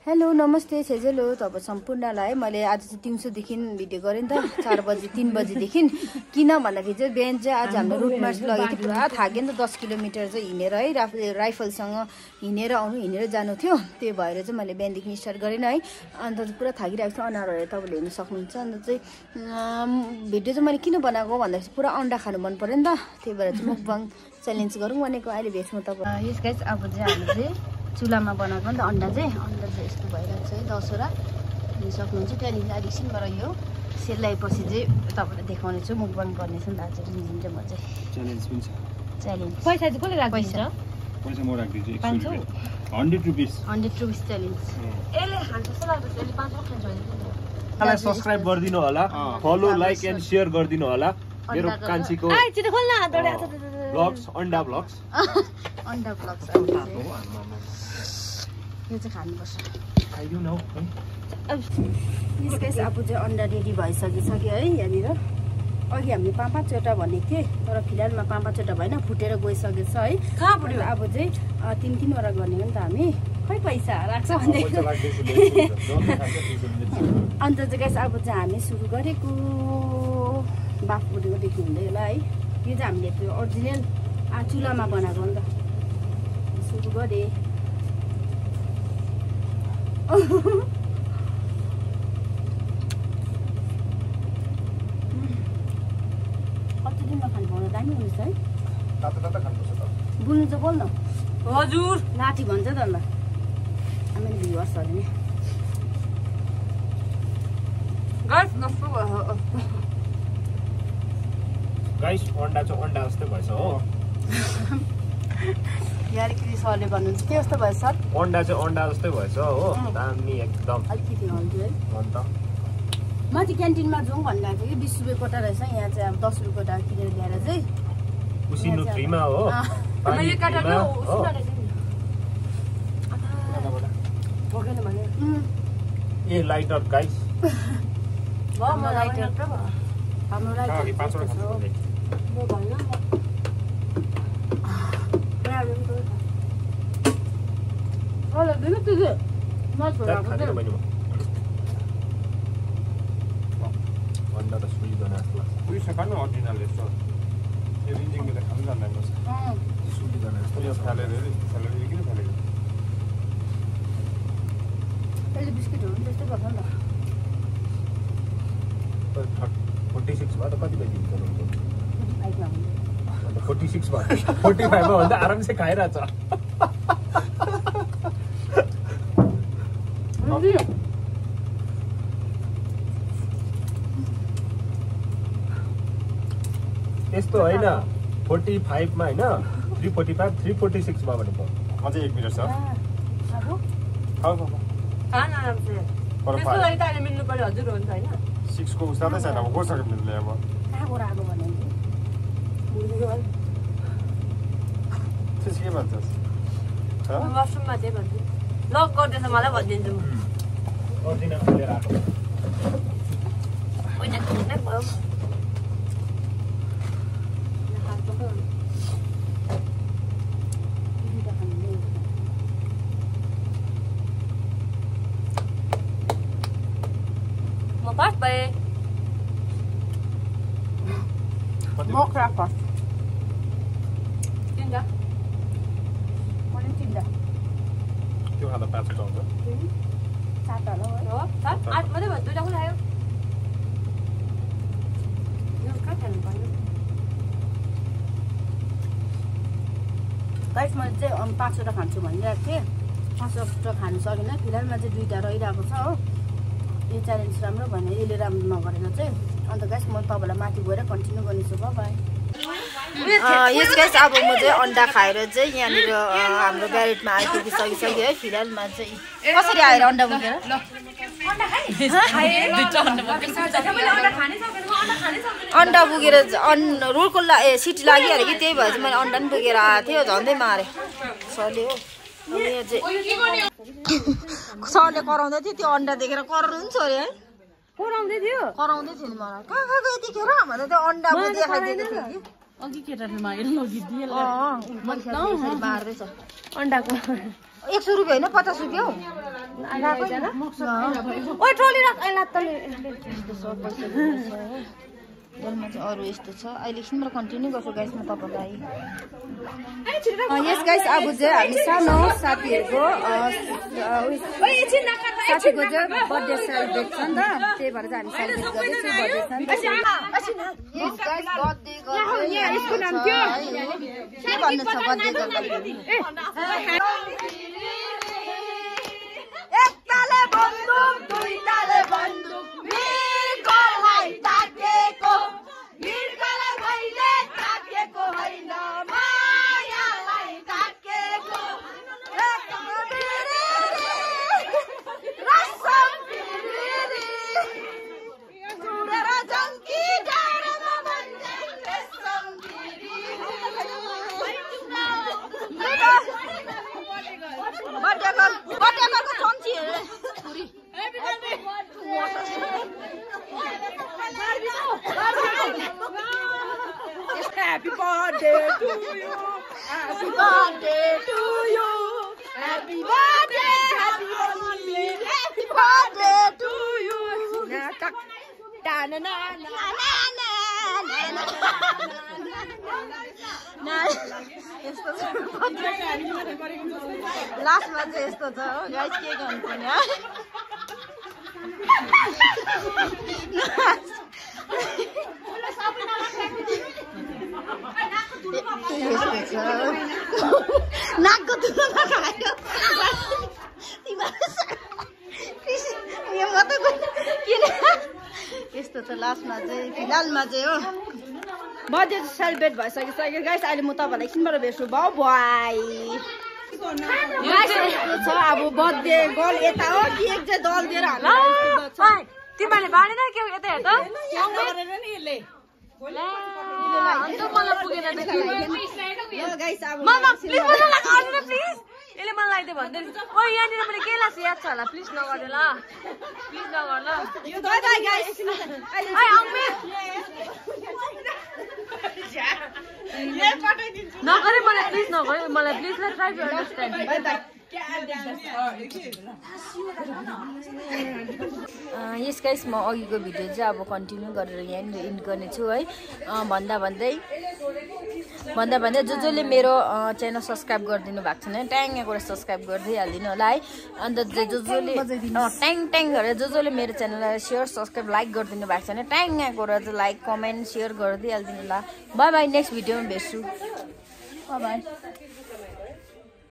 Hello नमस्ते छेजेलो तपाईँ सम्पूर्णलाई मैले आज चाहिँ दिउँसोदेखि भिडियो गरेँ नि त 4 बजे 3 बजेदेखि किन भन्दाखेरि चाहिँ बिहान चाहिँ आज हाम्रो रुट मार्च लगेको थियो पुरा थाक्यो नि त 10 किलोमिटर चाहिँ हिँडेर है राइफलसँग हिँडेर जानु थियो त्यो भएर चाहिँ मैले बिहानदेखि स्टार्ट गरेँ है अन्त पुरा थाकिरहेको छ अनुहारहरू तपाईँले हेर्न सक्नुहुन्छ अन्त चाहिँ भिडियो चाहिँ मैले किन बनाएको भन्दाखेरि पुरा अन्डा खानु मन पर्यो नि त त्यही भएर चाहिँ मुकबाङ च्यालेन्ज गरौँ भनेको अहिले भेट्छु तपाईँ यस गाइस अब चाहिँ हामीले चाहिँ चुलामा बनाएको नि त अन्डा चाहिँ यस्तो भइरहेको छ है 10वटा हेर्न सक्नुहुन्छ त्यहाँदेखि अलिक एकछिनबाट यो सेलाएपछि चाहिँ तपाईँलाई देखाउने छु मुकबाङ गर्नेछु नि त आज चाहिँ म चाहिँ च्यालेन्ज पनि छ च्यालेन्ज पैसा चाहिँ कसले राख्छ पैसा म राख्दिन्छु 100 रुपैयाँ 100 रुपैयाँ च्यालेन्ज यसले खान्छ जस्तो लाग्छ यसले 5 खान्छ भने मलाई सब्स्क्राइब गरिदिनु होला फलो लाइक एन्ड शेयर गरिदिनु होला मेरो कान्छीको छिटो खोल्न ब्लग्स अन्डा ब्लग्स यो चाहिँ खानुपर्छ खाइदिउ न यसकै अब चाहिँ अन्डा रेडी भइसकिसक्यो है यहाँनिर अघि हामीले 5-5वटा भनेको थिएँ तर फिलहालमा 5-5वटा भएन फुटेर गइसकेको छ है कहाँ फुट्यो अब चाहिँ 3-3वटा गर्ने हो नि त हामी खै पैसा राख्छ भने अन्त चाहिँ गाइस अब चाहिँ हामी सुरु गरेको बाफ फुटेको देखि हुँदै होला है यो चाहिँ हामीले त्यो ओरिजिनल चुलामा बनाएको हो नि त सुरु गरेँ कति दिनमा खानु पाउनु दामी हुन्छ है बुल्नु चाहिँ बोल्न हजुर लाठी भन्छ त ल हामीले भ्युवर्सहरू नि गाइस अन्डा चाहिँ अन्डा जस्तै भएछ हो यारकिरी सरले भन्नुहुन्छ के जस्तो भयो सर अन्डा चाहिँ अन्डा जस्तै भएछ हो दामी एकदम अलिकति हल्दी है अन्त म चाहिँ क्यान्टिनमा जाउँ भनिरहेको थिएँ कि 20 रुपियाँ कोटा रहेछ यहाँ चाहिँ अब 10 रुपियाँ कोटा किनेर ल्याएर चाहिँ उसिनु फ्रीमा हो ए लाइट अप गाइस हाम्रो राइटर अन्डा त सुलिँदैन जस्तो लाग्छ उयो खानु अर्डिनल यस्तो यो रिन्जिङले त खानु जान्दैन सुलिँदैन जस्तो यो फालेर किन फालेको अहिले बिस्किटहरू पनि त्यस्तै गर्छ नि त 46 भए त कति भइदिन्छ 45 मा अन्त 46 भए 45 मा भन्दा आरामसे खाइरहेछ यस्तो होइन 45 मा हैन 345 346 मा भनेको अझै 1 मिनेट छ खान आरामसे त्यसको लागि त अहिले मिल्नु पर्यो हजुर हुन्छ हैन 6 को उस्तादै छैन अब कोसँग मिल्ने अब कहाँको राको भने त्यसै के भन्छस् वासरुममा चाहिँ भन्छु लक गर्दैछ मलाई भनिदिन्छु म अर्जिनल खोलेर आएको होइन किन भयो म फर्स्ट भए म क्राफ्ट फर्स्ट तिनवटा मैले चिन्दा त्यो खाँदा 5 वटा हुन्छ 7 होला है हो 7 8 मात्रै भयो 2टा खुलायो यो कहाँ खानु पर्यो गाइस मैले चाहिँ 5वटा खान्छु भनिरहेको थिएँ 5वटा खानु सकिनँ फिलहालमा चाहिँ 2टा रहिरहेको छ हो यो च्यालेन्ज राम्रो भने यसले राम्रो नगरेर चाहिँ अन्त गाइस म तपाईँलाई माथि गएर कन्टिन्यू गर्नेछु बाई यस गाइस अब म चाहिँ अन्डा खाएर चाहिँ यहाँनिर हाम्रो ब्यारेटमा आइपुगिसकिसक्यो है फिलहालमा चाहिँ कसरी आएर अन्डा बोकेर अन्डा बोकेर रोलको सिटी लागिहाल्यो कि त्यही भएर चाहिँ मैले अन्डा पनि बोकेर आएको थियो झन्डै मारेँ सरले हो सरले कराउँदै थियो त्यो अन्डा देखेर कराउनु पनि छोड्यो है कराउँदै थियो नि मलाई कहाँ यतिखेर भन्दा त्यो अन्डा देखाइदिएको थियो कि अघि केटाले मागेर लगिदिए बार्दैछ अन्डाको 100 रुपियाँ होइन 50 रुपियाँ हो ओइ ट्रोली राख एला तले डलमा चाहिँ अरू यस्तो छ अहिले एकछिनबाट कन्टिन्यू गर्छु गाइस म तपाईँलाई यस गाइस अब चाहिँ हामी सानो साथीहरूको साथीको चाहिँ बर्थडे सेलिब्रेट छ नि त त्यही भएर चाहिँ हामी सेलिब्रेट गर्दैछौँ बर्थडे छ के भन्नु छ बर्थडे गर्दाखेरि एकताले बन्दुक दुईताले बन्दुक मिर्गलाई ताकेको मिर्गलाई मैले ताकेको होइन मायालाई ताकेको रसम बिरिरी सुरेर जङ्की जाडोमा भन्दै रेसम बिरिरी बर्थडे गर्लको चम्ची Happy birthday to you. Happy birthday to you. Happy birthday, happy birthday, happy birthday to you. Na tak na na na na na na. Na यस्तो छ लास्टमा चाहिँ यस्तो छ हो गाइस के गर्नु नि नाकको तुलमा खायो यस्तो छ लास्टमा चाहिँ फिलहालमा चाहिँ हो बर्थडे सेलिब्रेट भइसकिसक्यो गाइस अहिले म तपाईँलाई एकछिनबाट भेट्छु बाउ बाई छ अब बर्थडे गर्ल यता हो कि एक चाहिँ दल दिएर तिमीले बाँडेन के यता हेर त यसले मलाई लगाइदियो भन्दै ओ यहाँनिर मैले के लाग्छ याद छ होला प्लिज नगर्नु ल प्लिज नगर ल नगरे मलाई प्लिज नगरे मलाई प्लिज ल try to understand yes guys म अघिको भिडियो चाहिँ अब कन्टिन्यू गरेर यहाँनिर इन्ड गर्नेछु है भन्दा भन्दै जसले मेरो च्यानल सब्सक्राइब गरिदिनु भएको छैन ट्याङ गरेर सब्सक्राइब गरिदिइहालिदिनु होला है अन्त जसले ट्याङ गरेर जसले मेरो च्यानललाई सेयर सब्सक्राइब लाइक गरिदिनु भएको छैन ट्याङ गरेर चाहिँ लाइक कमेन्ट सेयर गरिदिइहालिदिनु होला बाई बाई नेक्स्ट भिडियोमा भेट्छु बाई बाई